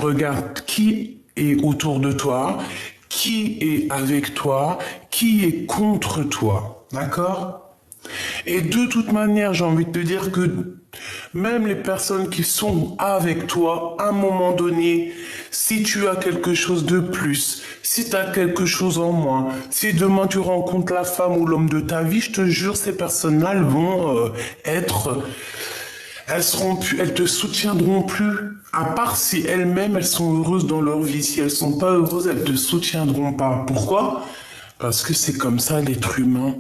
Regarde qui est autour de toi, qui est avec toi, qui est contre toi. D'accord? Et de toute manière, j'ai envie de te dire que même les personnes qui sont avec toi, à un moment donné, si tu as quelque chose de plus, si tu as quelque chose en moins, si demain tu rencontres la femme ou l'homme de ta vie, je te jure, ces personnes-là, elles vont elles te soutiendront plus. À part si elles-mêmes, elles sont heureuses dans leur vie. Si elles sont pas heureuses, elles te soutiendront pas. Pourquoi? Parce que c'est comme ça, l'être humain.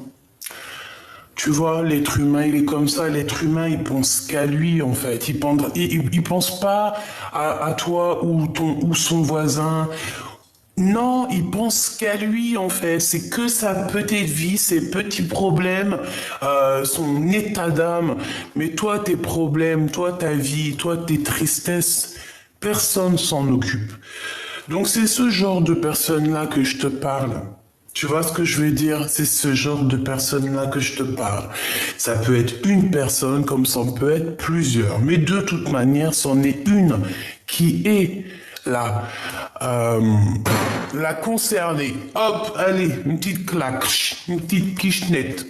Tu vois, l'être humain, il est comme ça. L'être humain, il pense qu'à lui, en fait. Il pense pas à toi ou son voisin. Non, il pense qu'à lui, en fait. C'est que sa petite vie, ses petits problèmes, son état d'âme. Mais toi, tes problèmes, toi, ta vie, toi, tes tristesses, personne s'en occupe. Donc, c'est ce genre de personnes-là que je te parle. Tu vois ce que je veux dire? C'est ce genre de personnes-là que je te parle. Ça peut être une personne comme ça peut être plusieurs. Mais de toute manière, c'en est une qui est là. La concernée. Hop, allez, une petite claque, une petite quichette.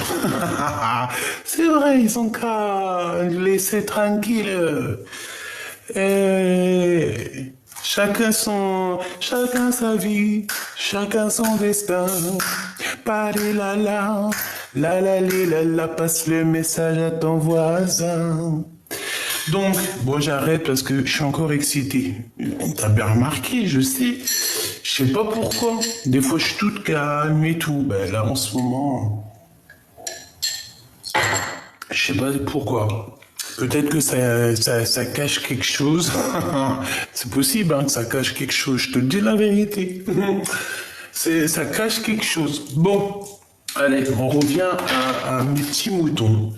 C'est vrai, ils ont qu'à laisser tranquille. Et chacun sa vie, chacun son destin. Paré la, passe le message à ton voisin. Donc, bon, j'arrête parce que je suis encore excité. T'as bien remarqué, je sais. Je sais pas pourquoi. Des fois, je suis toute calme et tout. Ben là, en ce moment, je sais pas pourquoi. Peut-être que ça cache quelque chose. C'est possible hein, que ça cache quelque chose. Je te dis la vérité. Ça cache quelque chose. Bon, allez, on revient à mes petits moutons.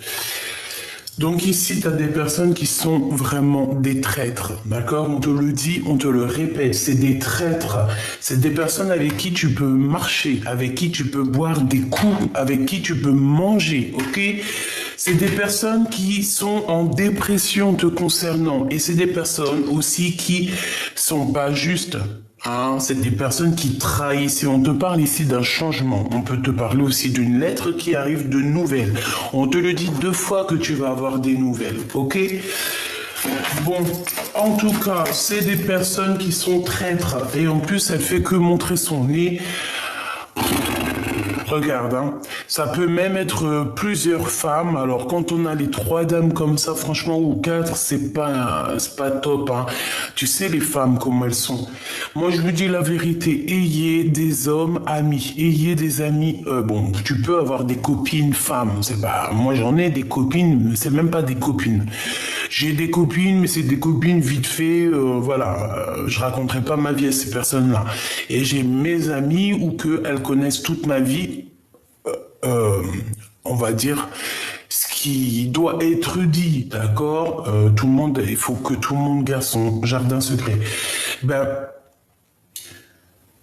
Donc ici, tu as des personnes qui sont vraiment des traîtres, d'accord? On te le dit, on te le répète, c'est des traîtres. C'est des personnes avec qui tu peux marcher, avec qui tu peux boire des coups, avec qui tu peux manger, ok? C'est des personnes qui sont en dépression te concernant. Et c'est des personnes aussi qui sont pas justes. Hein, c'est des personnes qui trahissent. Et on te parle ici d'un changement. On peut te parler aussi d'une lettre qui arrive de nouvelles. On te le dit 2 fois que tu vas avoir des nouvelles. Ok? Bon, en tout cas, c'est des personnes qui sont traîtres. Et en plus, elle fait que montrer son nez. Regarde, hein, ça peut même être plusieurs femmes. Alors quand on a les 3 dames comme ça, franchement, ou 4, c'est pas top. Hein. Tu sais les femmes comment elles sont. Moi je vous dis la vérité, ayez des hommes amis, ayez des amis. Bon, tu peux avoir des copines femmes. C'est pas, moi j'en ai des copines, mais c'est même pas des copines. J'ai des copines, mais c'est des copines vite fait. Voilà, je raconterai pas ma vie à ces personnes-là. Et j'ai mes amis ou que elles connaissent toute ma vie. On va dire ce qui doit être dit, d'accord? Tout le monde, il faut que tout le monde garde son jardin secret. Ben,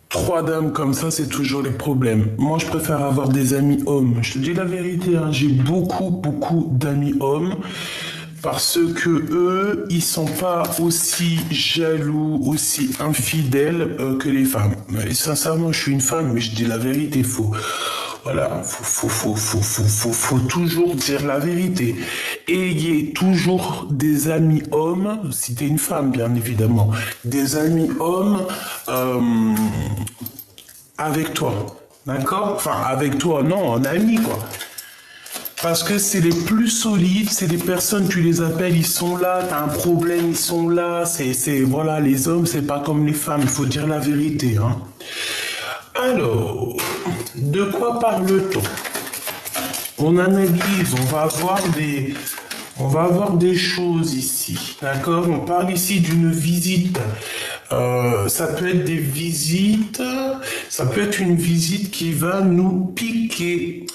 3 dames comme ça, c'est toujours les problèmes. Moi, je préfère avoir des amis hommes. Je te dis la vérité, hein, j'ai beaucoup d'amis hommes. Parce que eux, ils sont pas aussi jaloux, aussi infidèles que les femmes. Et sincèrement, je suis une femme, mais je dis la vérité, voilà, faut toujours dire la vérité. Ayez toujours des amis hommes, si t'es une femme, bien évidemment, des amis hommes avec toi, d'accord? Enfin, avec toi, non, en ami, quoi. Parce que c'est les plus solides, c'est les personnes, tu les appelles, ils sont là, t'as un problème, ils sont là, voilà, les hommes, c'est pas comme les femmes, il faut dire la vérité, hein. Alors, de quoi parle-t-on? On analyse, on va avoir des choses ici, d'accord? On parle ici d'une visite. Ça peut être des visites, ça peut être une visite qui va nous piquer.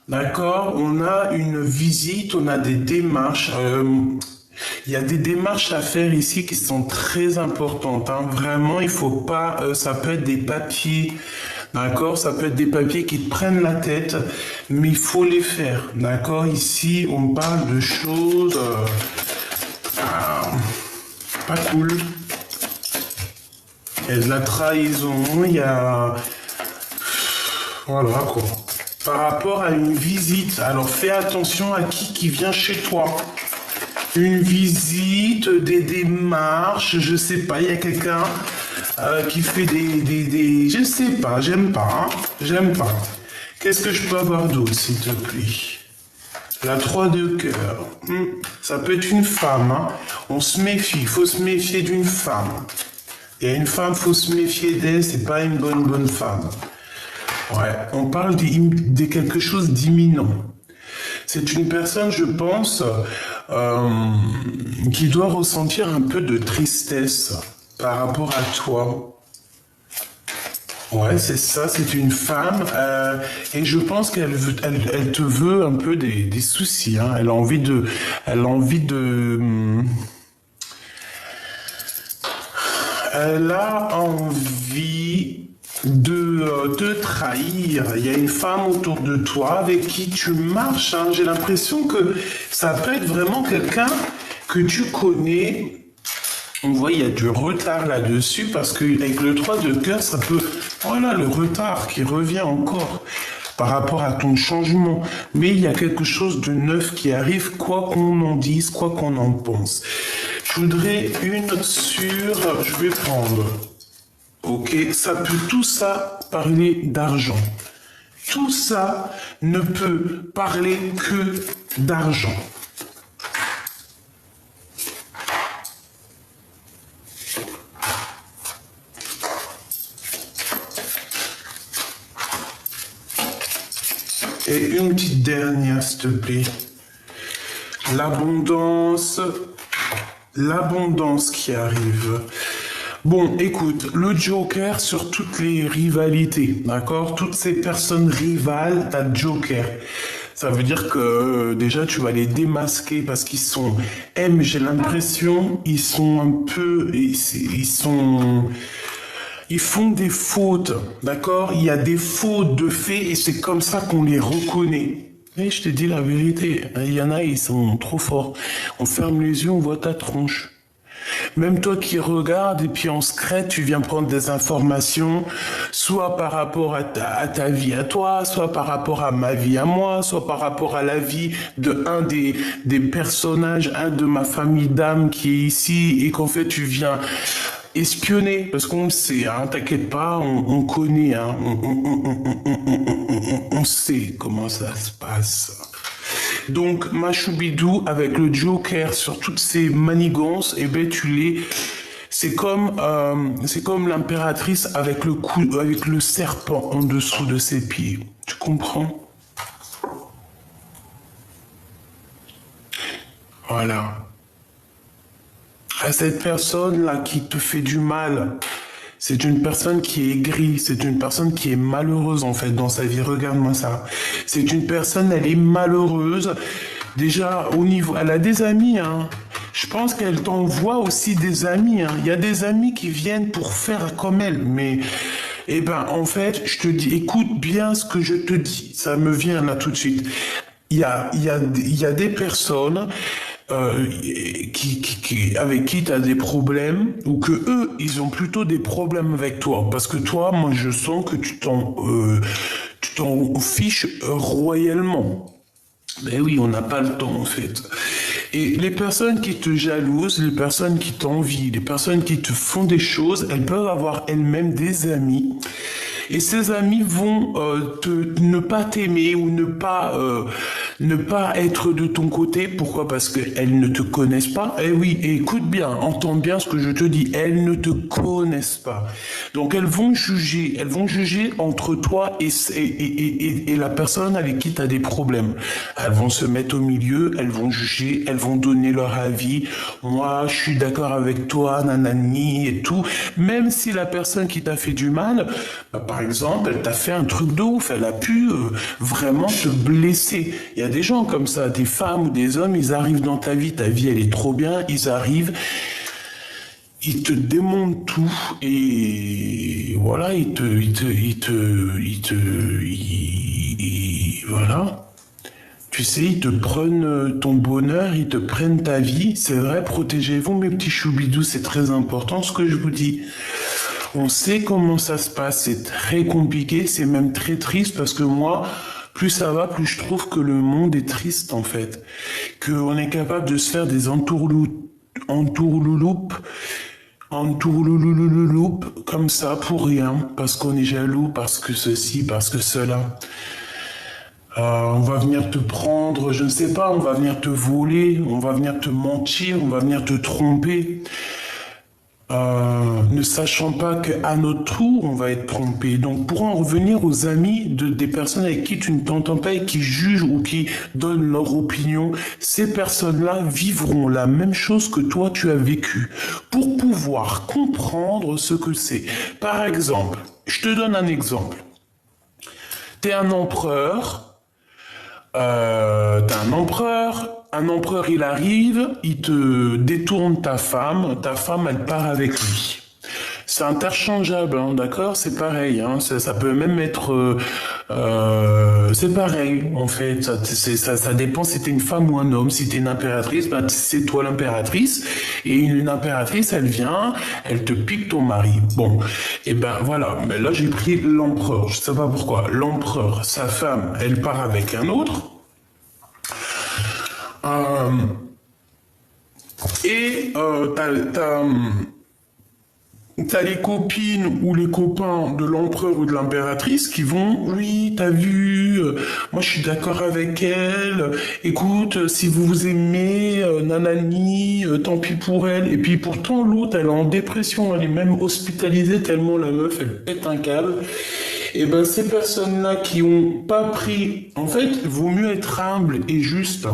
D'accord, on a une visite, on a des démarches. Il y a des démarches à faire ici qui sont très importantes. Hein. Vraiment, il faut pas. Ça peut être des papiers, d'accord. Ça peut être des papiers qui te prennent la tête, mais il faut les faire, d'accord. Ici, on parle de choses pas cool. Il y a de la trahison, il y a... Voilà quoi. Par rapport à une visite, alors fais attention à qui vient chez toi. Une visite, des démarches, je sais pas, il y a quelqu'un qui fait des... Je sais pas, j'aime pas, hein, j'aime pas. Qu'est-ce que je peux avoir d'autre, s'il te plaît? La 3 de cœur. Ça peut être une femme, hein. On se méfie, il faut se méfier d'une femme. Il y a une femme, faut se méfier d'elle, c'est pas une bonne femme. Ouais, on parle de quelque chose d'imminent. C'est une personne, je pense, qui doit ressentir un peu de tristesse par rapport à toi. Ouais, c'est ça, c'est une femme, et je pense elle te veut un peu des soucis, hein. Elle a envie de, elle a envie de, elle a envie de te trahir. Il y a une femme autour de toi avec qui tu marches, hein. J'ai l'impression que ça peut être vraiment quelqu'un que tu connais. On voit, il y a du retard là-dessus parce qu'avec le 3 de cœur, ça peut... Voilà, le retard qui revient encore par rapport à ton changement. Mais il y a quelque chose de neuf qui arrive, quoi qu'on en dise, quoi qu'on en pense. Je voudrais une sur... Je vais prendre... Ok, ça peut tout ça parler d'argent. Tout ça ne peut parler que d'argent. Et une petite dernière, s'il te plaît. L'abondance qui arrive. Bon, écoute, le Joker sur toutes les rivalités, d'accord? Toutes ces personnes rivales, t'as le Joker. Ça veut dire que déjà tu vas les démasquer parce qu'ils sont... j'ai l'impression, ils sont un peu... Ils font des fautes, d'accord? Il y a des fautes de fait et c'est comme ça qu'on les reconnaît. Mais je te dis la vérité, il y en a, ils sont trop forts. On ferme les yeux, on voit ta tronche. Même toi qui regardes et puis en secret, tu viens prendre des informations, soit par rapport à ta vie à toi, soit par rapport à ma vie à moi, soit par rapport à la vie de un des personnages, un de ma famille d'âme qui est ici et qu'en fait tu viens espionner, parce qu'on le sait, hein, t'inquiète pas, on connaît, hein, on sait comment ça se passe. Donc, ma choubidou, avec le Joker sur toutes ces manigances, eh ben, c'est comme l'impératrice avec le serpent en dessous de ses pieds. Tu comprends? Voilà. À cette personne-là qui te fait du mal, c'est une personne qui est aigrie, c'est une personne qui est malheureuse en fait dans sa vie. Regarde-moi ça. C'est une personne, elle est malheureuse. Déjà, au niveau, elle a des amis, hein. Je pense qu'elle t'envoie aussi des amis, hein. Il y a des amis qui viennent pour faire comme elle, mais, eh ben, en fait, je te dis, écoute bien ce que je te dis. Ça me vient là tout de suite. Il y a des personnes avec qui tu as des problèmes ou que eux, ils ont plutôt des problèmes avec toi. Parce que toi, moi, je sens que tu t'en fiches royalement. Ben oui, on n'a pas le temps, en fait. Et les personnes qui te jalousent, les personnes qui t'envient, les personnes qui te font des choses, elles peuvent avoir elles-mêmes des amis. Et ces amis vont ne pas t'aimer ou ne pas être de ton côté. Pourquoi? Parce qu'elles ne te connaissent pas. Eh oui, et écoute bien, entends bien ce que je te dis. Elles ne te connaissent pas. Donc elles vont juger entre toi et la personne avec qui tu as des problèmes. Elles vont se mettre au milieu, elles vont juger, elles vont donner leur avis. Moi, je suis d'accord avec toi, nanani et tout. Même si la personne qui t'a fait du mal, par exemple, elle t'a fait un truc de ouf, elle a pu vraiment te blesser. Il y a des gens comme ça, des femmes ou des hommes, ils arrivent dans ta vie elle est trop bien, ils arrivent, ils te démontent tout et voilà, voilà. Tu sais, ils te prennent ton bonheur, ils te prennent ta vie. C'est vrai, protégez-vous mes petits choubidous, c'est très important ce que je vous dis. On sait comment ça se passe, c'est très compliqué, c'est même très triste parce que moi, plus ça va, plus je trouve que le monde est triste en fait. Qu'on est capable de se faire des entourloupes comme ça pour rien, parce qu'on est jaloux, parce que ceci, parce que cela. On va venir te prendre, je ne sais pas, on va venir te voler, on va venir te mentir, on va venir te tromper. Ne sachant pas qu'à notre tour, on va être trompé. Donc, pour en revenir aux amis des personnes avec qui tu ne t'entends pas et qui jugent ou qui donnent leur opinion, ces personnes-là vivront la même chose que toi tu as vécu pour pouvoir comprendre ce que c'est. Par exemple, je te donne un exemple. T'es un empereur. Un empereur il arrive, il te détourne ta femme elle part avec lui. C'est interchangeable, hein, d'accord? C'est pareil, hein, ça peut même être... c'est pareil, en fait, ça dépend si t'es une femme ou un homme. Si t'es une impératrice, bah, c'est toi l'impératrice, et une impératrice, elle vient, elle te pique ton mari. Bon, et ben voilà, mais là j'ai pris l'empereur, je sais pas pourquoi. L'empereur, sa femme, elle part avec un autre, t'as les copines ou les copains de l'empereur ou de l'impératrice qui vont, oui, t'as vu, moi je suis d'accord avec elle, écoute, si vous vous aimez, nanani, tant pis pour elle. Et puis pourtant l'autre, elle est en dépression, elle est même hospitalisée tellement la meuf, elle pète un câble. Et ben ces personnes-là qui ont pas pris, en fait, vaut mieux être humble et juste.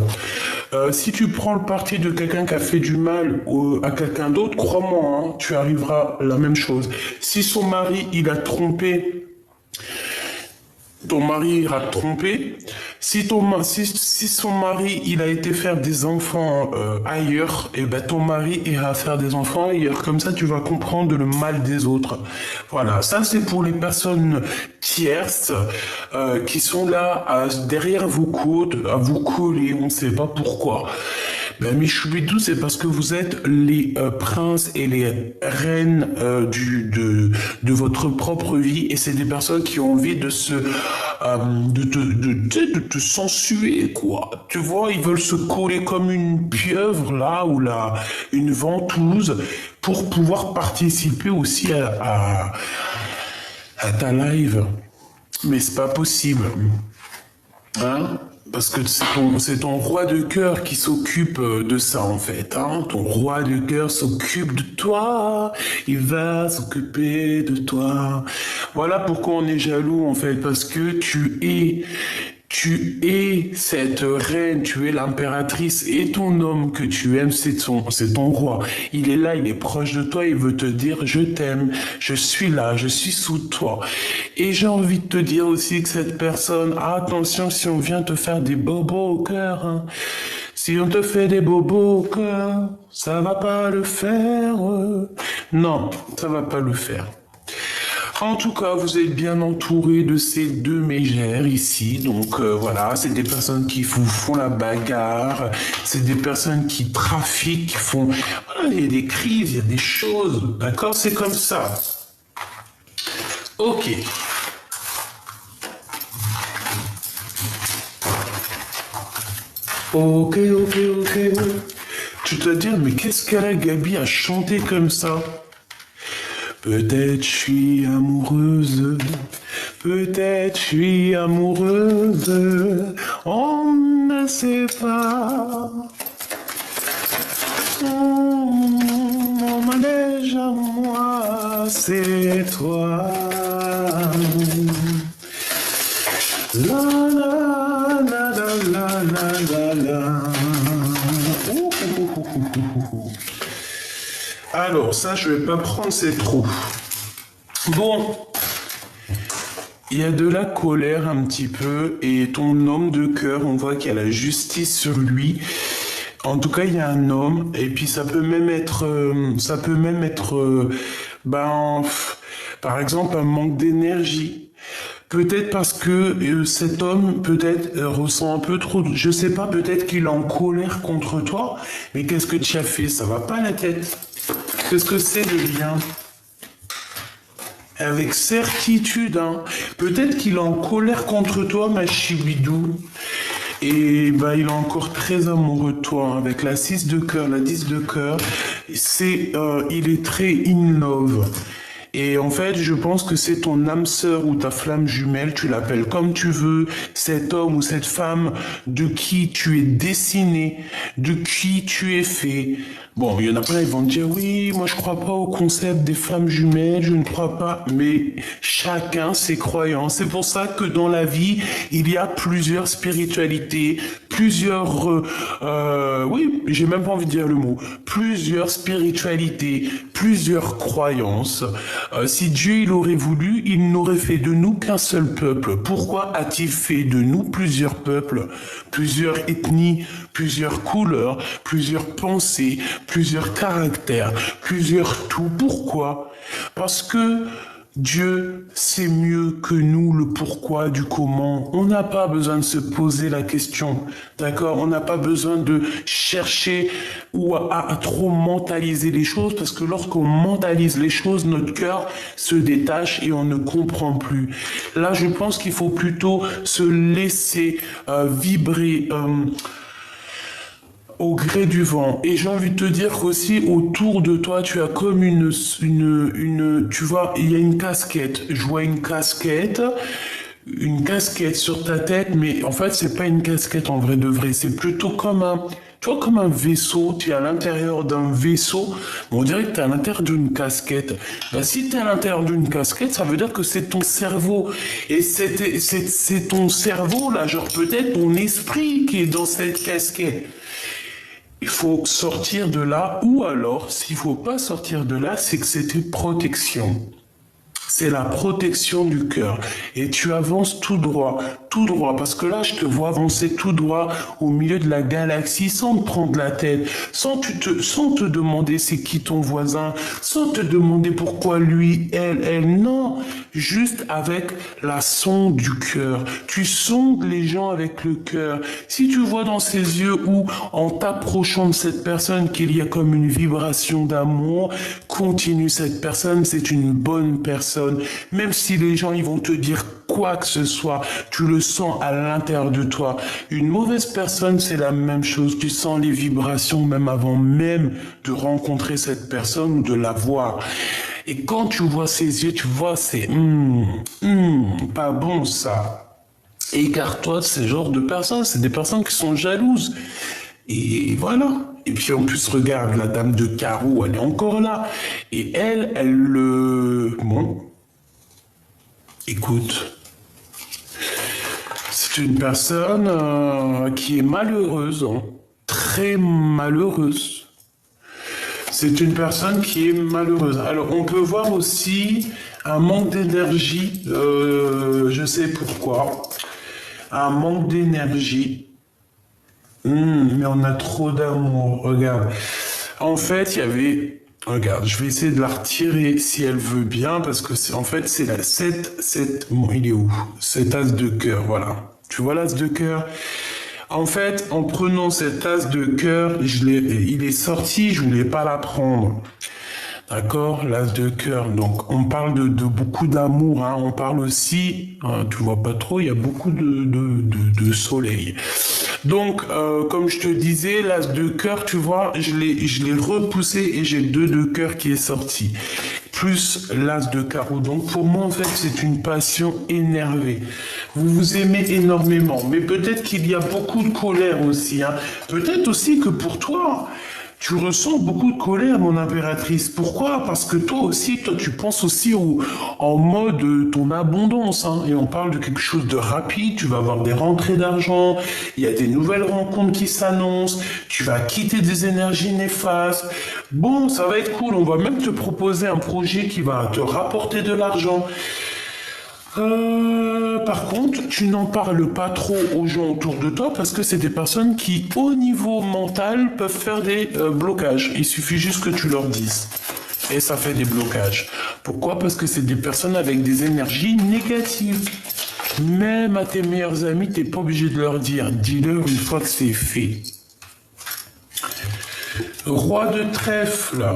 Si tu prends le parti de quelqu'un qui a fait du mal à quelqu'un d'autre, crois-moi, hein, tu arriveras à la même chose. Si son mari, il a trompé, ton mari ira te tromper. Si son mari, il a été faire des enfants ailleurs, et ben ton mari ira faire des enfants ailleurs. Comme ça, tu vas comprendre le mal des autres. Voilà, ça c'est pour les personnes tierces qui sont là derrière vos côtes, à vous coller, on ne sait pas pourquoi. Ben, Michoubidou, c'est parce que vous êtes les princes et les reines de votre propre vie, et c'est des personnes qui ont envie de te sensuer, quoi. Tu vois, ils veulent se coller comme une pieuvre, là, ou une ventouse, pour pouvoir participer aussi à ta live. Mais c'est pas possible. Hein? Parce que c'est ton roi de cœur qui s'occupe de ça, en fait. Hein? Ton roi de cœur s'occupe de toi. Il va s'occuper de toi. Voilà pourquoi on est jaloux, en fait. Parce que tu es cette reine, tu es l'impératrice, et ton homme que tu aimes, c'est ton roi. Il est là, il est proche de toi, il veut te dire je t'aime, je suis là, je suis sous toi. Et j'ai envie de te dire aussi que cette personne, attention si on vient te faire des bobos au cœur, hein. Si on te fait des bobos au cœur, ça va pas le faire. Non, ça va pas le faire. En tout cas, vous êtes bien entouré de ces deux mégères ici. Donc voilà, c'est des personnes qui vous font la bagarre. C'est des personnes qui trafiquent, qui font... Voilà, il y a des crises, il y a des choses. D'accord? C'est comme ça. Ok. Ok. Tu te dis, mais qu'est-ce qu'elle a, Gabi, à chanter comme ça? Peut-être je suis amoureuse, peut-être je suis amoureuse, on ne sait pas. Mon manège à moi, c'est toi. La la la la la la la. Alors, ça, je vais pas prendre ces trous. Bon, il y a de la colère un petit peu, et ton homme de cœur, on voit qu'il y a la justice sur lui. En tout cas, il y a un homme, et puis ça peut même être, par exemple, un manque d'énergie. Peut-être parce que cet homme, peut-être, ressent un peu trop, je sais pas, peut-être qu'il est en colère contre toi, mais qu'est-ce que tu as fait? Ça va pas la tête? Qu'est-ce que c'est le lien? avec certitude. Hein. Peut-être qu'il est en colère contre toi, ma chibidou. Et bah, il est encore très amoureux de toi, hein, avec la 6 de cœur. La 10 de cœur, il est très in love. Et en fait, je pense que c'est ton âme sœur ou ta flamme jumelle, tu l'appelles comme tu veux, cet homme ou cette femme de qui tu es dessiné, de qui tu es fait. Bon, il y en a plein, ils vont te dire, oui, moi je crois pas au concept des flammes jumelles, je ne crois pas, mais chacun ses croyances. C'est pour ça que dans la vie, il y a plusieurs spiritualités, oui, j'ai même pas envie de dire le mot, plusieurs spiritualités, plusieurs croyances. Si Dieu il aurait voulu, il n'aurait fait de nous qu'un seul peuple. Pourquoi a-t-il fait de nous plusieurs peuples, plusieurs ethnies, plusieurs couleurs, plusieurs pensées, plusieurs caractères, plusieurs tout? Pourquoi? Parce que Dieu sait mieux que nous le pourquoi du comment. On n'a pas besoin de se poser la question, d'accord? On n'a pas besoin de chercher ou à trop mentaliser les choses, parce que lorsqu'on mentalise les choses, notre cœur se détache et on ne comprend plus. Là, je pense qu'il faut plutôt se laisser vibrer au gré du vent. Et j'ai envie de te dire qu'aussi, autour de toi, tu as comme tu vois, il y a une casquette. Je vois une casquette sur ta tête, mais en fait, c'est pas une casquette en vrai de vrai. C'est plutôt comme comme un vaisseau. Tu es à l'intérieur d'un vaisseau. On dirait que tu es à l'intérieur d'une casquette. Ben, si tu es à l'intérieur d'une casquette, ça veut dire que c'est ton cerveau. Et c'est ton cerveau, là, genre peut-être ton esprit qui est dans cette casquette. Il faut sortir de là, ou alors, s'il faut pas sortir de là, c'est que c'est une protection. C'est la protection du cœur. Et tu avances tout droit, parce que là, je te vois avancer tout droit au milieu de la galaxie, sans te prendre la tête, sans te demander c'est qui ton voisin, sans te demander pourquoi lui, elle, non, juste avec la sonde du cœur. Tu sondes les gens avec le cœur. Si tu vois dans ses yeux ou en t'approchant de cette personne qu'il y a comme une vibration d'amour, continue cette personne, c'est une bonne personne. Même si les gens ils vont te dire quoi que ce soit, tu le sens à l'intérieur de toi. Une mauvaise personne, c'est la même chose. Tu sens les vibrations même avant même de rencontrer cette personne ou de la voir. Et quand tu vois ses yeux, tu vois, c'est pas bon ça. Écarte-toi de ce genre de personnes. C'est des personnes qui sont jalouses. Et voilà. Et puis en plus, regarde, la dame de carreau, elle est encore là. Et bon, écoute, c'est une personne qui est malheureuse, hein, très malheureuse. C'est une personne qui est malheureuse. Alors, on peut voir aussi un manque d'énergie, je sais pourquoi. Un manque d'énergie. Mais on a trop d'amour, regarde. En fait, il y avait... Regarde, je vais essayer de la retirer si elle veut bien, parce que c'est la 7... Bon, il est où? Cet as de cœur, voilà. Tu vois l'as de cœur? En fait, en prenant cet as de cœur, il est sorti, je voulais pas la prendre. D'accord, l'as de cœur. Donc, on parle de beaucoup d'amour. Hein. On parle aussi, tu vois pas trop, il y a beaucoup de soleil. Donc, comme je te disais, l'as de cœur, tu vois, je l'ai repoussé et j'ai 2 de cœur qui est sorti. Plus l'as de carreau. Donc, pour moi, en fait, c'est une passion énervée. Vous vous aimez énormément. Mais peut-être qu'il y a beaucoup de colère aussi. Hein. Peut-être aussi que pour toi... Tu ressens beaucoup de colère, mon impératrice. Pourquoi? Parce que toi, tu penses aussi en mode ton abondance. Hein. Et on parle de quelque chose de rapide. Tu vas avoir des rentrées d'argent. Il y a des nouvelles rencontres qui s'annoncent. Tu vas quitter des énergies néfastes. Bon, ça va être cool. On va même te proposer un projet qui va te rapporter de l'argent. Par contre, tu n'en parles pas trop aux gens autour de toi parce que c'est des personnes qui, au niveau mental, peuvent faire des blocages. Il suffit juste que tu leur dises. Et ça fait des blocages. Pourquoi? Parce que c'est des personnes avec des énergies négatives. Même à tes meilleurs amis, t'es pas obligé de leur dire. Dis-leur une fois que c'est fait. Roi de trèfle.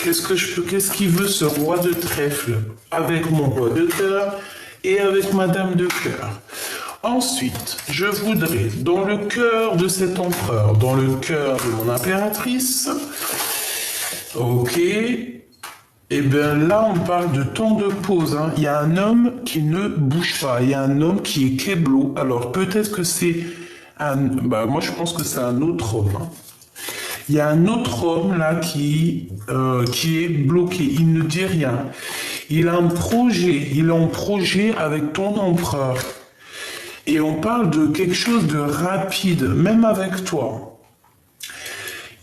qu'est-ce qu'il veut ce roi de trèfle avec mon roi de cœur et avec ma dame de cœur. Ensuite, je voudrais, dans le cœur de cet empereur, dans le cœur de mon impératrice, ok, et bien là on parle de temps de pause, hein. Il y a un homme qui ne bouge pas, il y a un homme qui est keblo, alors peut-être que c'est moi je pense que c'est un autre homme, hein. Il y a un autre homme là qui est bloqué, il ne dit rien, il a un projet, il est en projet avec ton empereur. Et on parle de quelque chose de rapide, même avec toi.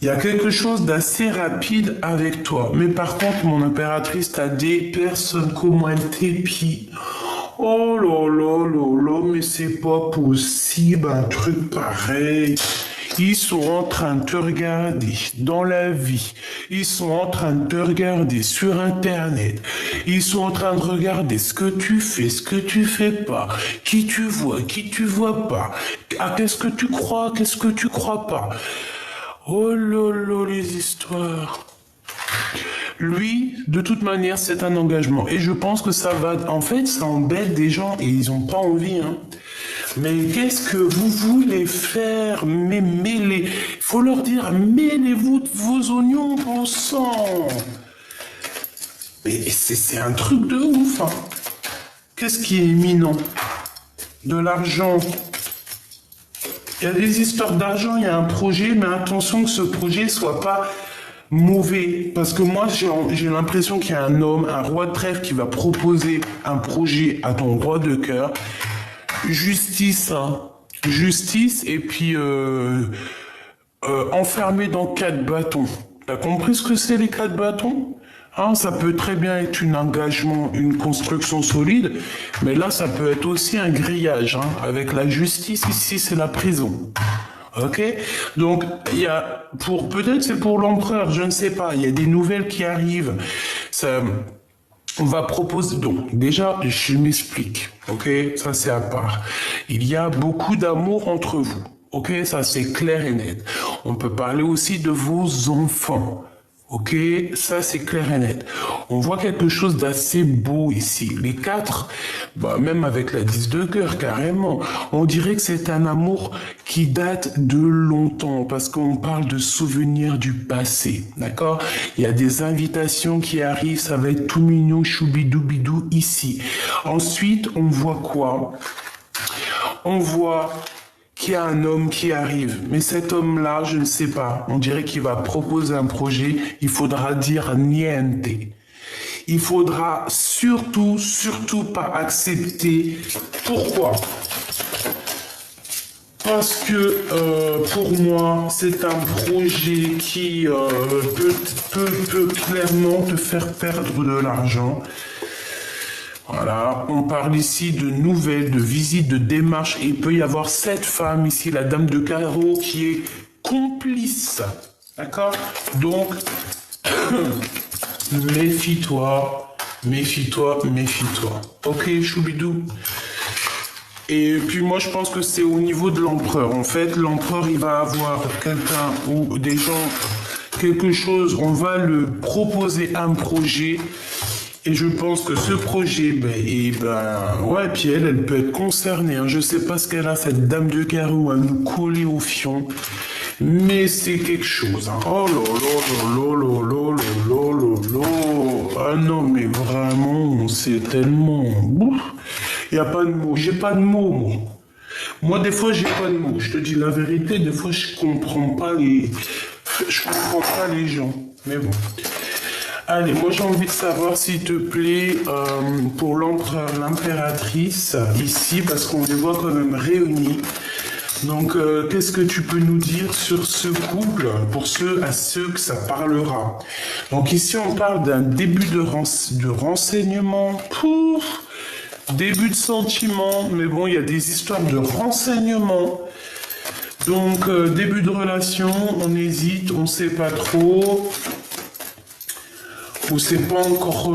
Il y a quelque chose d'assez rapide avec toi. Mais par contre, mon impératrice, t'as des personnes comme un tépi. Oh là là là là, mais c'est pas possible, un truc pareil. Ils sont en train de te regarder dans la vie. Ils sont en train de te regarder sur Internet. Ils sont en train de regarder ce que tu fais, ce que tu fais pas. Qui tu vois pas. Ah, qu'est-ce que tu crois pas. Oh là là, les histoires. Lui, de toute manière, c'est un engagement. Et je pense que ça va... En fait, ça embête des gens et ils n'ont pas envie, hein. Mais qu'est-ce que vous voulez faire? Mais mêlez. Il faut leur dire, mêlez-vous vos oignons, bon sang. Mais c'est un truc de ouf, hein. Qu'est-ce qui est imminent? De l'argent. Il y a des histoires d'argent, il y a un projet, mais attention que ce projet soit pas mauvais. Parce que moi, j'ai l'impression qu'il y a un homme, un roi de trèfle qui va proposer un projet à ton roi de cœur. Justice, hein. Justice, et puis enfermé dans 4 bâtons. T'as compris ce que c'est les 4 bâtons? Hein, ça peut très bien être un engagement, une construction solide, mais là, ça peut être aussi un grillage. Hein. Avec la justice, ici, c'est la prison. Ok? Donc, il y a, peut-être c'est pour l'empereur, je ne sais pas, il y a des nouvelles qui arrivent. Ça... On va proposer, donc déjà, je m'explique, ok, ça c'est à part. Il y a beaucoup d'amour entre vous, ok, ça c'est clair et net. On peut parler aussi de vos enfants, ok, ça c'est clair et net. On voit quelque chose d'assez beau ici. Les 4, même avec la 10 de cœur, carrément, on dirait que c'est un amour qui date de longtemps, parce qu'on parle de souvenirs du passé, d'accord? Il y a des invitations qui arrivent, ça va être tout mignon, choubidoubidou ici. Ensuite, on voit quoi? On voit qu'il y a un homme qui arrive, mais cet homme-là, je ne sais pas, on dirait qu'il va proposer un projet, il faudra dire niente. Il faudra surtout pas accepter. Pourquoi? Parce que pour moi, c'est un projet qui peut clairement te faire perdre de l'argent. Voilà, on parle ici de nouvelles, de visites, de démarches. Et il peut y avoir cette femme ici, la dame de carreau, qui est complice. D'accord? Donc, méfie-toi. Ok, choubidou. Et puis moi, je pense que c'est au niveau de l'empereur. En fait, l'empereur, il va avoir quelqu'un ou des gens, quelque chose, on va le proposer un projet. Et je pense que ce projet, ouais, puis elle peut être concernée. Hein. Je sais pas ce qu'elle a, cette dame de carreau, à nous coller au fion. Mais c'est quelque chose. Hein. Oh là. Ah non, mais vraiment, c'est tellement... Il n'y a pas de mots. J'ai pas de mots, moi. Moi, des fois, j'ai pas de mots. Je te dis la vérité, des fois, je comprends pas les gens. Mais bon... Allez, moi j'ai envie de savoir, s'il te plaît, pour l'empereur, l'impératrice, ici, parce qu'on les voit quand même réunis. Donc, qu'est-ce que tu peux nous dire sur ce couple, pour ceux que ça parlera? Donc ici, on parle d'un début de renseignement, début de sentiment, mais bon, il y a des histoires de renseignement. Donc, début de relation, on hésite, on sait pas trop... Ou c'est pas encore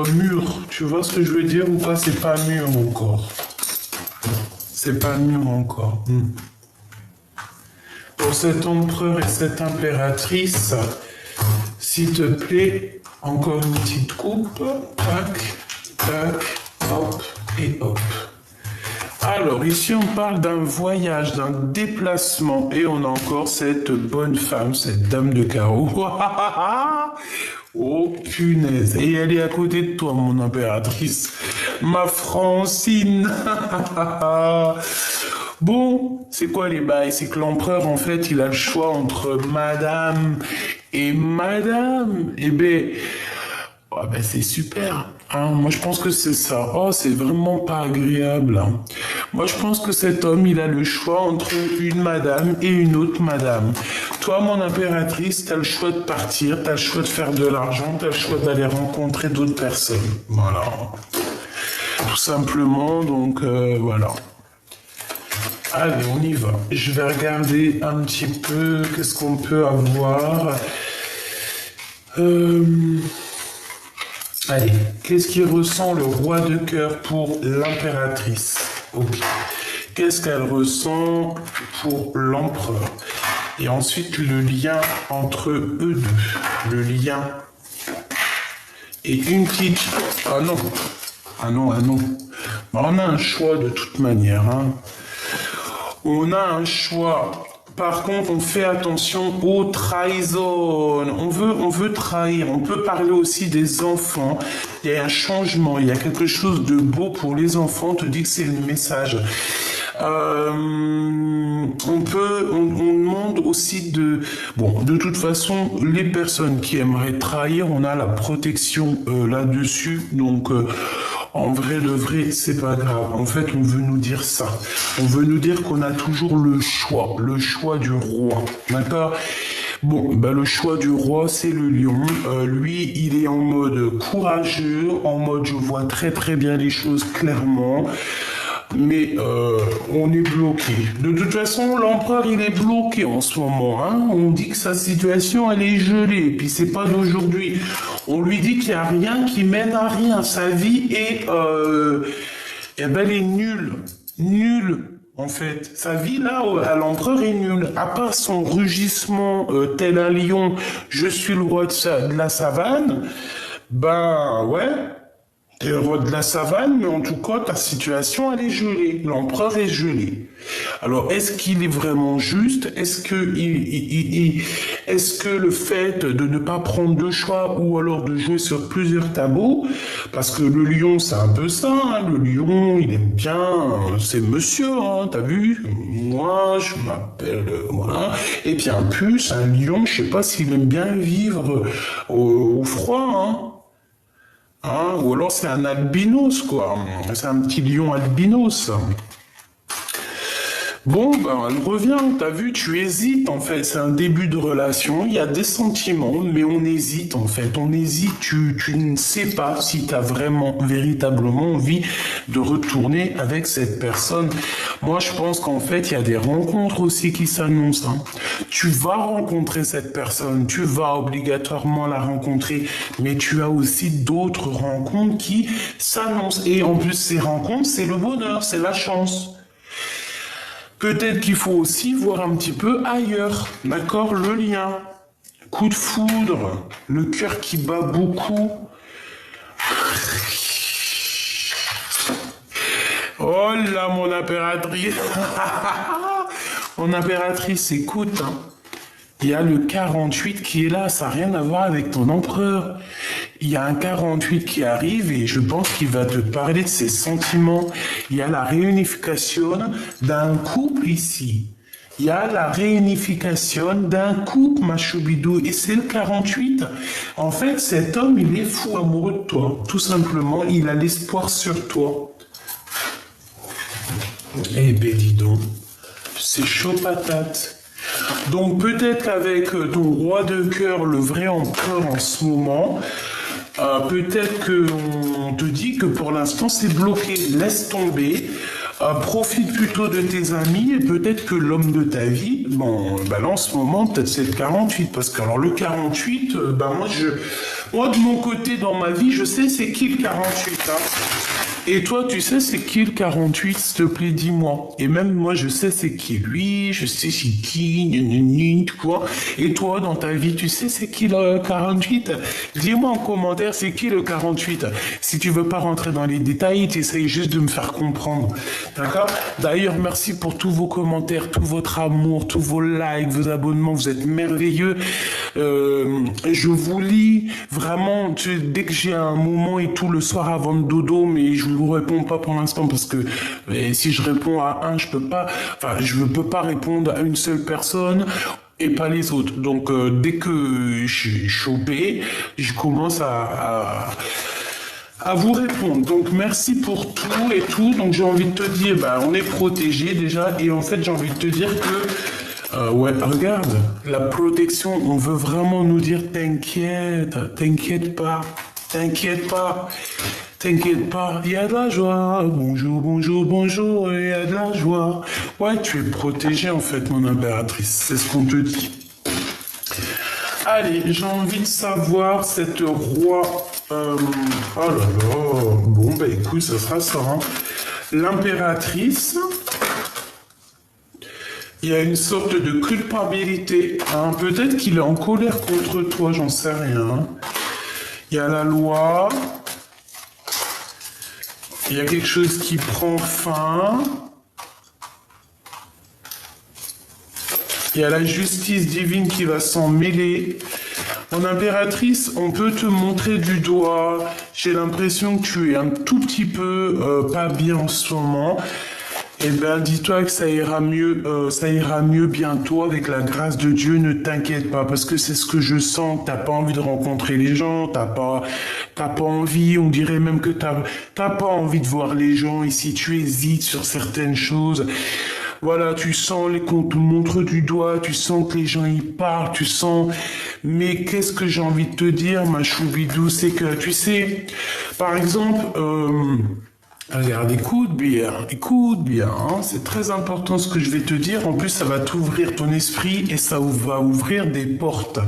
mûr, tu vois ce que je veux dire ou pas? C'est pas mûr encore. C'est pas mûr encore. Pour cet empereur et cette impératrice, S'il te plaît, encore une petite coupe. Tac, tac, hop et hop. Alors, ici, on parle d'un voyage, d'un déplacement. Et on a encore cette bonne femme, cette dame de carreau. Oh, punaise. Et elle est à côté de toi, mon impératrice. Ma Francine. Bon, c'est quoi les bails? C'est que l'empereur, en fait, il a le choix entre madame et madame. Eh ben, oh, ben c'est super. Hein, moi, je pense que c'est ça. Oh, c'est vraiment pas agréable. Hein. Moi, je pense que cet homme, il a le choix entre une madame et une autre madame. Toi, mon impératrice, t'as le choix de partir, t'as le choix de faire de l'argent, t'as le choix d'aller rencontrer d'autres personnes. Voilà. Tout simplement, donc, voilà. Allez, on y va. Je vais regarder un petit peu qu'est-ce qu'on peut avoir. Allez, qu'est-ce qu'il ressent le roi de cœur pour l'impératrice? Ok. Qu'est-ce qu'elle ressent pour l'empereur? Et ensuite, le lien entre eux deux. Le lien. Et une petite... Ah non. Ah non, ah non. On a un choix de toute manière, hein. On a un choix. Par contre, on fait attention aux trahisons. On veut trahir. On peut parler aussi des enfants. Il y a un changement. Il y a quelque chose de beau pour les enfants. On te dit que c'est le message. On demande aussi de... Bon, de toute façon, les personnes qui aimeraient trahir, on a la protection là-dessus. Donc... en vrai de vrai, c'est pas grave. En fait, on veut nous dire ça. On veut nous dire qu'on a toujours le choix du roi. D'accord? Bon, ben le choix du roi, c'est le lion. Lui, il est en mode courageux, en mode je vois très très bien les choses clairement. Mais on est bloqué. De toute façon, l'empereur, il est bloqué en ce moment. Hein. On dit que sa situation, elle est gelée. Et puis, c'est pas d'aujourd'hui. On lui dit qu'il n'y a rien qui mène à rien. Sa vie est... ben, elle est nulle. Nulle, en fait. Sa vie, là, à l'empereur, est nulle. À part son rugissement tel un lion, je suis le roi de la savane, ben, ouais... T'es le roi de la savane, mais en tout cas, ta situation, elle est gelée. L'empereur est gelé. Alors, est-ce qu'il est vraiment juste? Est-ce que le fait de ne pas prendre de choix ou alors de jouer sur plusieurs tableaux, parce que le lion, c'est un peu ça, hein, le lion, il aime bien, c'est monsieur, hein, t'as vu? Moi, je m'appelle, voilà. Et puis, en plus, un lion, je sais pas s'il aime bien vivre au froid, hein. Hein, ou alors c'est un albinos, quoi. C'est un petit lion albinos. Bon, ben, elle revient, t'as vu, tu hésites, en fait. C'est un début de relation, il y a des sentiments, mais on hésite, en fait. On hésite, tu ne sais pas si t'as vraiment, véritablement envie de retourner avec cette personne. Moi, je pense qu'en fait, il y a des rencontres aussi qui s'annoncent. Hein. Tu vas rencontrer cette personne, tu vas obligatoirement la rencontrer, mais tu as aussi d'autres rencontres qui s'annoncent. Et en plus, ces rencontres, c'est le bonheur, c'est la chance. Peut-être qu'il faut aussi voir un petit peu ailleurs, d'accord, le lien. Coup de foudre, le cœur qui bat beaucoup. Oh là, mon impératrice. Mon impératrice, écoute, hein. Il y a le 48 qui est là, ça n'a rien à voir avec ton empereur. Il y a un 48 qui arrive et je pense qu'il va te parler de ses sentiments. Il y a la réunification d'un couple ici. Il y a la réunification d'un couple, ma choubidou. Et c'est le 48. En fait, cet homme, il est fou amoureux de toi. Tout simplement, il a l'espoir sur toi. Eh ben, dis donc, c'est chaud patate. Donc peut-être qu'avec ton roi de cœur, le vrai empereur en ce moment, peut-être qu'on te dit que pour l'instant c'est bloqué, laisse tomber, profite plutôt de tes amis et peut-être que l'homme de ta vie, bon, ben là en ce moment peut-être c'est le 48, parce que alors le 48, ben moi Moi, de mon côté, dans ma vie, je sais c'est qui le 48, hein. Et toi, tu sais c'est qui le 48, s'il te plaît, dis-moi. Et même moi, je sais c'est qui lui, je sais c'est qui, quoi. Et toi, dans ta vie, tu sais c'est qui le 48? Dis-moi en commentaire c'est qui le 48. Si tu veux pas rentrer dans les détails, tu essayes juste de me faire comprendre. D'accord? D'ailleurs, merci pour tous vos commentaires, tout votre amour, tous vos likes, vos abonnements, vous êtes merveilleux. Je vous lis vraiment dès que j'ai un moment et tout le soir avant le dodo, mais je vous réponds pas pour l'instant parce que si je réponds à un, je peux pas répondre à une seule personne et pas les autres. Donc dès que je suis chopé, je commence à vous répondre. Donc merci pour tout et tout. Donc j'ai envie de te dire, on est protégé déjà et en fait j'ai envie de te dire que ouais, regarde, la protection, on veut vraiment nous dire t'inquiète pas, il y a de la joie, bonjour, il y a de la joie. Ouais, tu es protégé en fait, mon impératrice, c'est ce qu'on te dit. Allez, j'ai envie de savoir cette roi, oh là là, bon écoute, ça sera ça, hein. L'impératrice. Il y a une sorte de culpabilité, hein. Peut-être qu'il est en colère contre toi, j'en sais rien. Il y a la loi. Il y a quelque chose qui prend fin. Il y a la justice divine qui va s'en mêler. Mon impératrice, on peut te montrer du doigt. J'ai l'impression que tu es un tout petit peu pas bien en ce moment. Eh bien, dis-toi que ça ira mieux bientôt avec la grâce de Dieu, ne t'inquiète pas, parce que c'est ce que je sens, t'as pas envie de rencontrer les gens, t'as pas envie, on dirait même que t'as pas envie de voir les gens, et si tu hésites sur certaines choses, voilà, tu sens qu'on te montre du doigt, tu sens que les gens y parlent, tu sens, mais qu'est-ce que j'ai envie de te dire, ma choubidou, c'est que, tu sais, par exemple, regarde, écoute bien, hein, c'est très important ce que je vais te dire. En plus, ça va t'ouvrir ton esprit et ça va ouvrir des portes.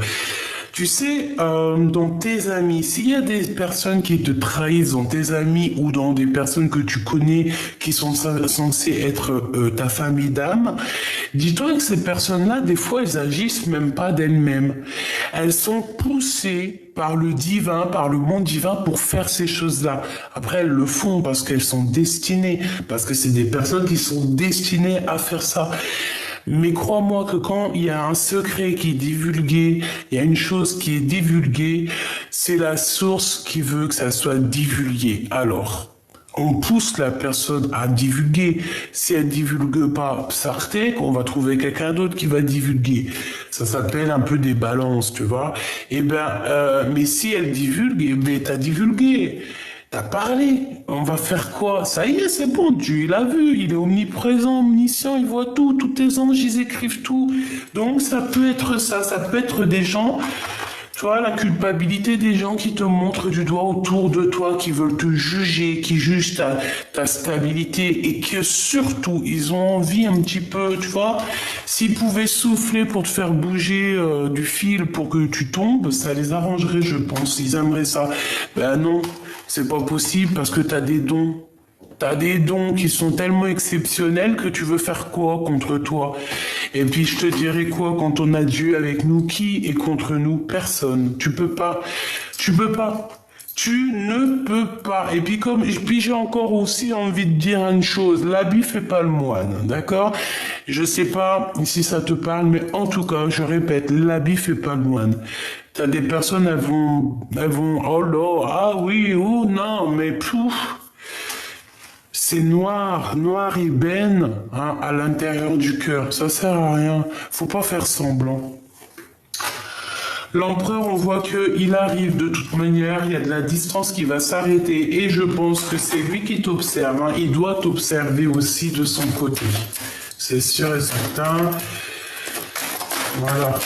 Tu sais, dans tes amis, s'il y a des personnes qui te trahissent dans tes amis ou dans des personnes que tu connais qui sont censées être ta famille d'âme, dis-toi que ces personnes-là, des fois, elles agissent même pas d'elles-mêmes. Elles sont poussées par le divin, par le monde divin pour faire ces choses-là. Après, elles le font parce qu'elles sont destinées, parce que c'est des personnes qui sont destinées à faire ça. Mais crois-moi que quand il y a un secret qui est divulgué, il y a une chose qui est divulguée, c'est la source qui veut que ça soit divulgué. Alors, on pousse la personne à divulguer. Si elle divulgue pas Psartek, on va trouver quelqu'un d'autre qui va divulguer. Ça s'appelle un peu des balances, tu vois. Mais si elle divulgue, t'as divulgué. T'as parlé, on va faire quoi? Ça y est, c'est bon, Dieu, il a vu, il est omniprésent, omniscient, il voit tout, tous tes anges, ils écrivent tout. Donc ça peut être ça peut être des gens, tu vois, la culpabilité des gens qui te montrent du doigt autour de toi, qui veulent te juger, qui jugent ta stabilité et que surtout, ils ont envie un petit peu, tu vois, s'ils pouvaient souffler pour te faire bouger du fil pour que tu tombes, ça les arrangerait, je pense, ils aimeraient ça. Ben non. C'est pas possible parce que t'as des dons. T'as des dons qui sont tellement exceptionnels que tu veux faire quoi contre toi? Et puis je te dirais quoi quand on a Dieu avec nous? Qui est contre nous? Personne. Tu peux pas. Tu ne peux pas. Et puis j'ai encore aussi envie de dire une chose. L'habit fait pas le moine, d'accord? Je sais pas si ça te parle, mais en tout cas, je répète, l'habit fait pas le moine. T'as des personnes, elles vont, oh là, ah oui, oh non, mais pouf. C'est noir ébène, hein, à l'intérieur du cœur. Ça sert à rien. Faut pas faire semblant. L'empereur, on voit qu'il arrive de toute manière, il y a de la distance qui va s'arrêter et je pense que c'est lui qui t'observe, hein. Il doit t'observer aussi de son côté. C'est sûr et certain. Voilà.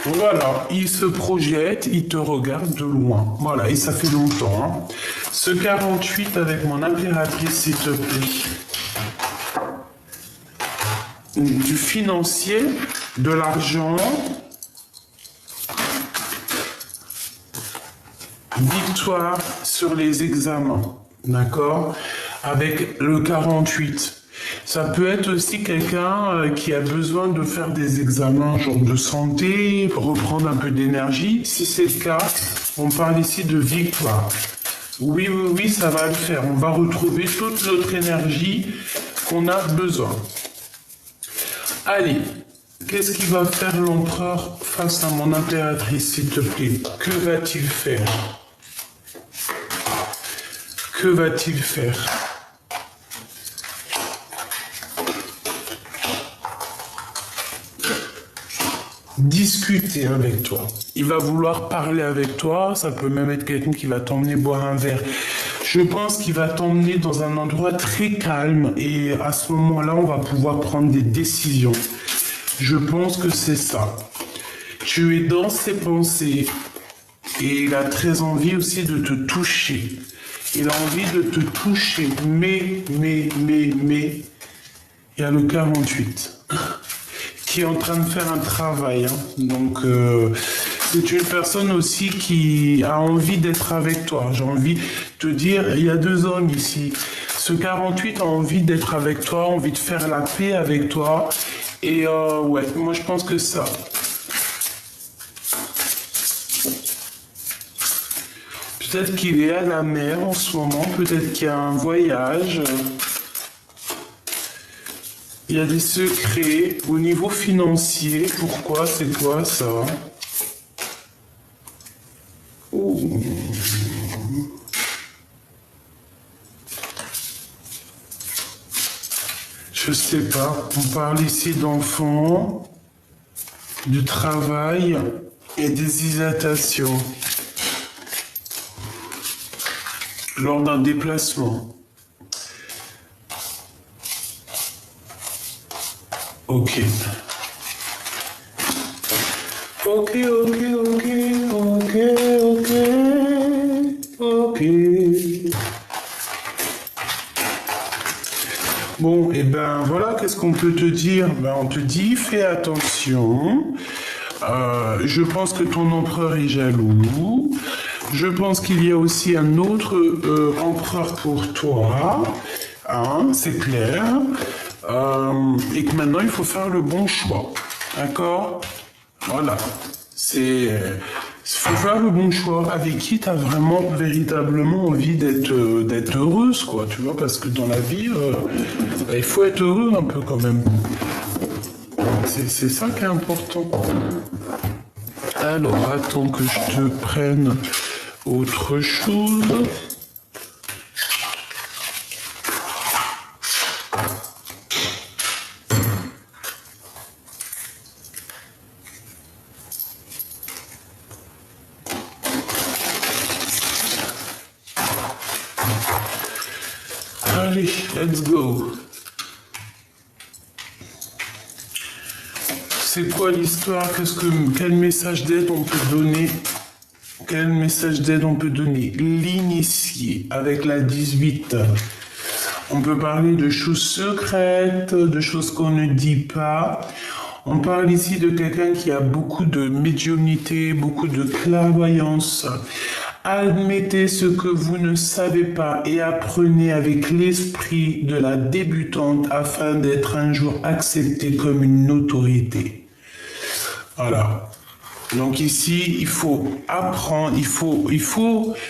Voilà, il se projette, il te regarde de loin. Voilà, et ça fait longtemps, hein. Ce 48 avec mon impératrice, s'il te plaît. Du financier, de l'argent. victoire sur les examens, d'accord? Avec le 48. Ça peut être aussi quelqu'un qui a besoin de faire des examens, genre de santé, pour reprendre un peu d'énergie. Si c'est le cas, on parle ici de victoire. Oui, oui, oui, ça va le faire. On va retrouver toute notre énergie qu'on a besoin. Allez, qu'est-ce qu'il va faire l'empereur face à mon impératrice, s'il te plaît? Que va-t-il faire? Que va-t-il faire? Discuter avec toi. Il va vouloir parler avec toi. Ça peut même être quelqu'un qui va t'emmener boire un verre. Je pense qu'il va t'emmener dans un endroit très calme et à ce moment-là, on va pouvoir prendre des décisions. Je pense que c'est ça. Tu es dans ses pensées et il a très envie aussi de te toucher. Il a envie de te toucher, mais, il y a le 48 qui est en train de faire un travail. Hein. Donc, c'est une personne aussi qui a envie d'être avec toi. J'ai envie de te dire, il y a deux hommes ici. Ce 48 a envie d'être avec toi, envie de faire la paix avec toi. Et ouais, moi je pense que ça. Peut-être qu'il est à la mer en ce moment, peut-être qu'il y a un voyage. Il y a des secrets au niveau financier. Pourquoi? C'est quoi ça? Oh. Je sais pas. On parle ici d'enfants, du travail et des hésitations lors d'un déplacement. Ok. Ok. Bon, et ben voilà, qu'est-ce qu'on peut te dire? Ben, on te dit, fais attention. Je pense que ton empereur est jaloux. Je pense qu'il y a aussi un autre empereur pour toi. Hein, c'est clair. Et que maintenant, il faut faire le bon choix. D'accord? Voilà. Il faut faire le bon choix avec qui tu as vraiment, véritablement envie d'être heureuse, quoi. Tu vois, parce que dans la vie, il faut être heureux un peu quand même. C'est ça qui est important. Alors, attends que je te prenne autre chose. Allez, let's go. C'est quoi l'histoire? Quel message d'aide on peut donner? Quel message d'aide on peut donner? L'initié avec la 18. On peut parler de choses secrètes, de choses qu'on ne dit pas. On parle ici de quelqu'un qui a beaucoup de médiumnité, beaucoup de clairvoyance. Admettez ce que vous ne savez pas et apprenez avec l'esprit de la débutante afin d'être un jour accepté comme une autorité. Voilà. Donc ici, il faut apprendre, il faut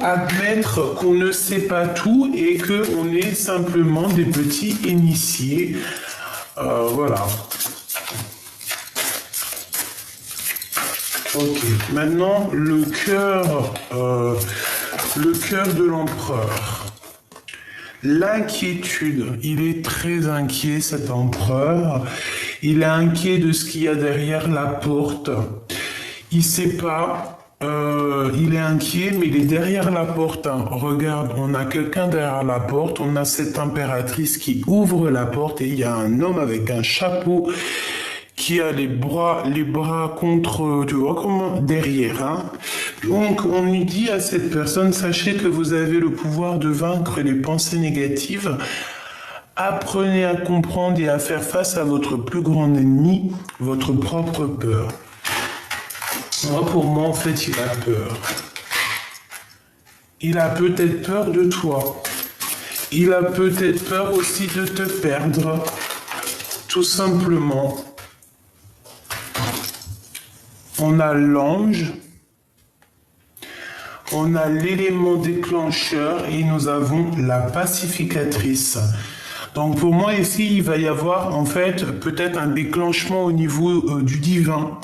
admettre qu'on ne sait pas tout et qu'on est simplement des petits initiés. Voilà. Ok, maintenant le cœur de l'empereur. L'inquiétude, il est très inquiet cet empereur. Il est inquiet de ce qu'il y a derrière la porte. Il sait pas. Il est inquiet, mais il est derrière la porte. Hein. Regarde, on a quelqu'un derrière la porte. On a cette impératrice qui ouvre la porte et il y a un homme avec un chapeau qui a les bras contre, tu vois comment, derrière. Hein. Donc, on lui dit à cette personne, sachez que vous avez le pouvoir de vaincre les pensées négatives. Apprenez à comprendre et à faire face à votre plus grand ennemi, votre propre peur. Moi, pour moi, en fait, il a peur. Il a peut-être peur de toi. Il a peut-être peur aussi de te perdre. Tout simplement. On a l'ange. On a l'élément déclencheur et nous avons la pacificatrice. Donc pour moi ici, il va y avoir en fait peut-être un déclenchement au niveau du divin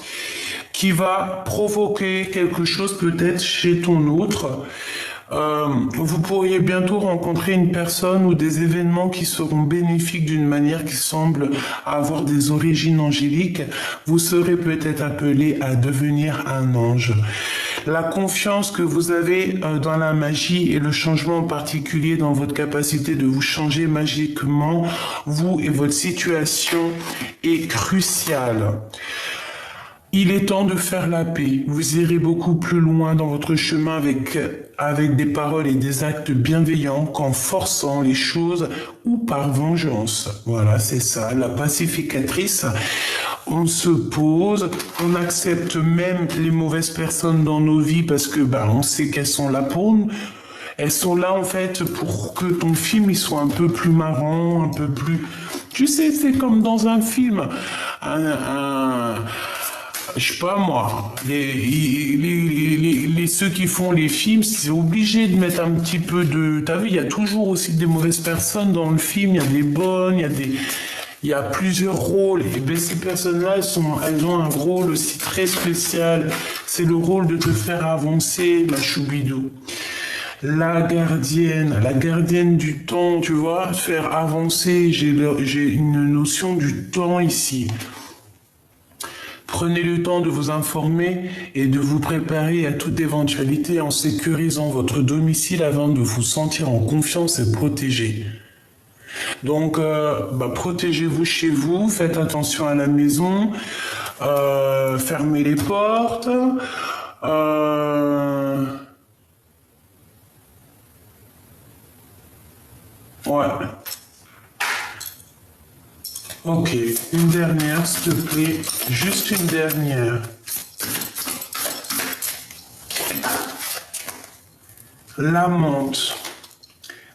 qui va provoquer quelque chose peut-être chez ton autre. Vous pourriez bientôt rencontrer une personne ou des événements qui seront bénéfiques d'une manière qui semble avoir des origines angéliques. Vous serez peut-être appelé à devenir un ange. La confiance que vous avez dans la magie et le changement particulier dans votre capacité de vous changer magiquement, vous et votre situation est cruciale. Il est temps de faire la paix. Vous irez beaucoup plus loin dans votre chemin avec des paroles et des actes bienveillants qu'en forçant les choses ou par vengeance. Voilà, c'est ça, la pacificatrice. On se pose, on accepte même les mauvaises personnes dans nos vies parce que on sait qu'elles sont là pour nous. Elles sont là en fait pour que ton film il soit un peu plus marrant, un peu plus... Tu sais, c'est comme dans un film. Je sais pas moi, ceux qui font les films, c'est obligé de mettre un petit peu de... T'as vu, il y a toujours aussi des mauvaises personnes dans le film, il y a des bonnes, il y a plusieurs rôles. Et bien ces personnes-là, elles ont un rôle aussi très spécial. C'est le rôle de te faire avancer, ma choubidou. La gardienne du temps, tu vois, faire avancer, j'ai une notion du temps ici. Prenez le temps de vous informer et de vous préparer à toute éventualité en sécurisant votre domicile avant de vous sentir en confiance et protégé. Donc, protégez-vous chez vous, faites attention à la maison, fermez les portes, ouais. Ok, une dernière, s'il te plaît. Juste une dernière. L'amante.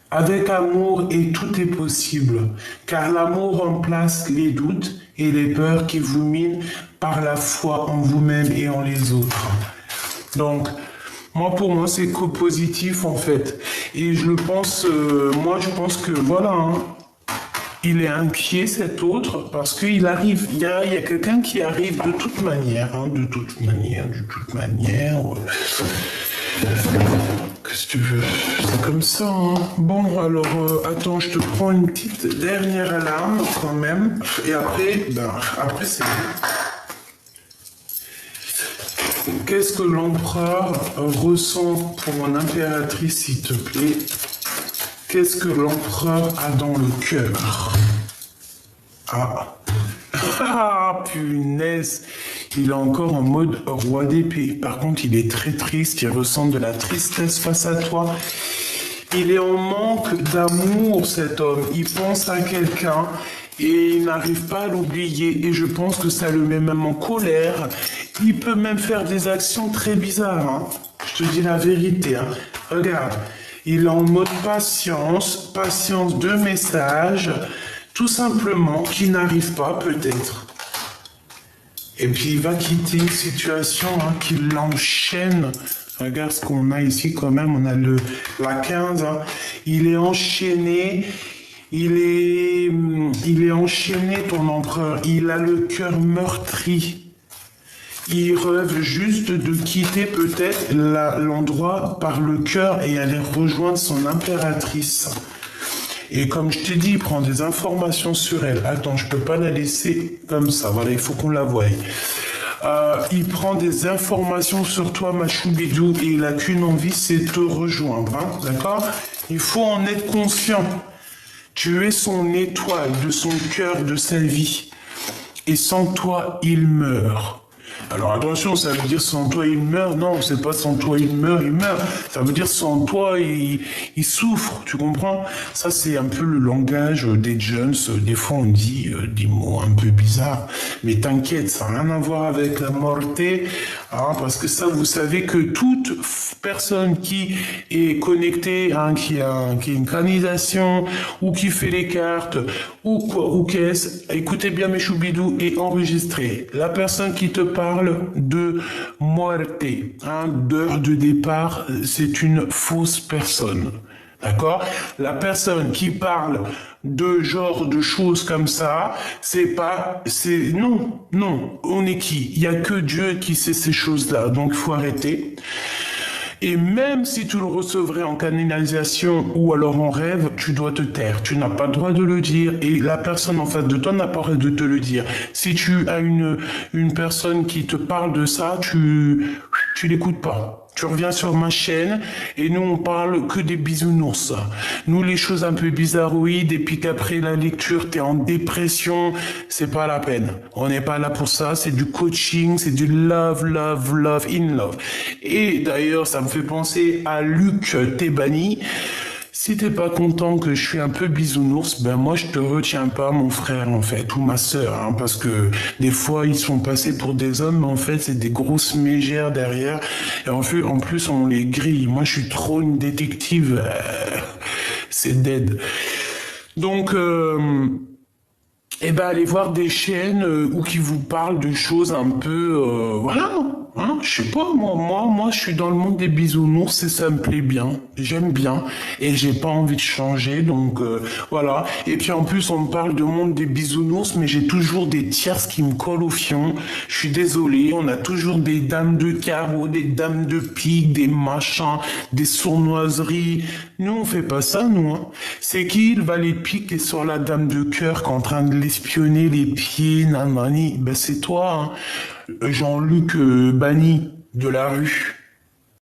Avec amour et tout est possible, car l'amour remplace les doutes et les peurs qui vous minent par la foi en vous-même et en les autres. Donc, pour moi, c'est co-positif en fait. Et je pense que voilà... Il est inquiet cet autre parce qu'il arrive, il y a quelqu'un qui arrive de toute manière. Qu'est-ce que tu veux? C'est comme ça, hein. Bon, alors, attends, je te prends une petite dernière alarme quand même. Et après, c'est bon. Qu'est-ce que l'empereur ressent pour mon impératrice, s'il te plaît? Qu'est-ce que l'empereur a dans le cœur? Ah, punaise! Il est encore en mode roi d'épée. Par contre, il est très triste, il ressent de la tristesse face à toi. Il est en manque d'amour, cet homme. Il pense à quelqu'un et il n'arrive pas à l'oublier. Et je pense que ça le met même en colère. Il peut même faire des actions très bizarres, hein. Je te dis la vérité, hein. Regarde. Il est en mode patience de message, tout simplement, qui n'arrive pas peut-être. Et puis il va quitter une situation qui l'enchaîne. Regarde ce qu'on a ici quand même, on a la 15. Hein. Il est enchaîné, il est enchaîné ton empereur. Il a le cœur meurtri. Il rêve juste de quitter peut-être l'endroit par le cœur et aller rejoindre son impératrice. Et comme je t'ai dit, il prend des informations sur elle. Attends, je peux pas la laisser comme ça. Voilà, il faut qu'on la voie. Il prend des informations sur toi, ma choubidou, et il n'a qu'une envie, c'est de te rejoindre. Hein, d'accord? Il faut en être conscient. Tu es son étoile de son cœur, de sa vie. Et sans toi, il meurt. Alors attention, ça veut dire sans toi il meurt. Non, c'est pas sans toi il meurt, il meurt. Ça veut dire sans toi il souffre, tu comprends? Ça c'est un peu le langage des jeunes. Des fois on dit des mots un peu bizarres. Mais t'inquiète, ça n'a rien à voir avec la mortée. Hein, parce que ça, vous savez que toute personne qui est connectée, hein, qui a une canalisation, ou qui fait les cartes, ou quoi, ou qu'est-ce, écoutez bien mes choubidous et enregistrez. La personne qui te parle de muerte, hein, d'heure de départ, c'est une fausse personne. D'accord? La personne qui parle de genre de choses comme ça, non, on est qui? Il y a que Dieu qui sait ces choses-là, donc faut arrêter. Et même si tu le recevrais en canalisation ou alors en rêve, tu dois te taire. Tu n'as pas le droit de le dire et la personne en face de toi n'a pas le droit de te le dire. Si tu as une personne qui te parle de ça, tu l'écoutes pas. Tu reviens sur ma chaîne et nous on parle que des bisounours. Nous les choses un peu bizarroïdes et puis qu'après la lecture t'es en dépression, c'est pas la peine. On n'est pas là pour ça, c'est du coaching, c'est du love, love, love, in love. Et d'ailleurs ça me fait penser à Luc Tebani. Si t'es pas content que je suis un peu bisounours, ben moi je te retiens pas mon frère en fait, ou ma sœur, hein, parce que des fois ils sont passés pour des hommes, mais en fait c'est des grosses mégères derrière, et en plus on les grille. Moi je suis trop une détective, c'est dead. Donc allez voir des chaînes où qui vous parlent de choses un peu, voilà. Hein, je sais pas, moi, je suis dans le monde des bisounours et ça me plaît bien. J'aime bien et j'ai pas envie de changer, donc voilà. Et puis en plus, on me parle de monde des bisounours, mais j'ai toujours des tierces qui me collent au fion. Je suis désolé, on a toujours des dames de carreau, des dames de pique, des machins, des sournoiseries. Nous, on fait pas ça, nous. Hein. C'est qui le valet de pique qui est sur la dame de cœur, qui est en train de l'espionner les pieds, nanani? Ben c'est toi. Hein. Jean-Luc Banni de la rue.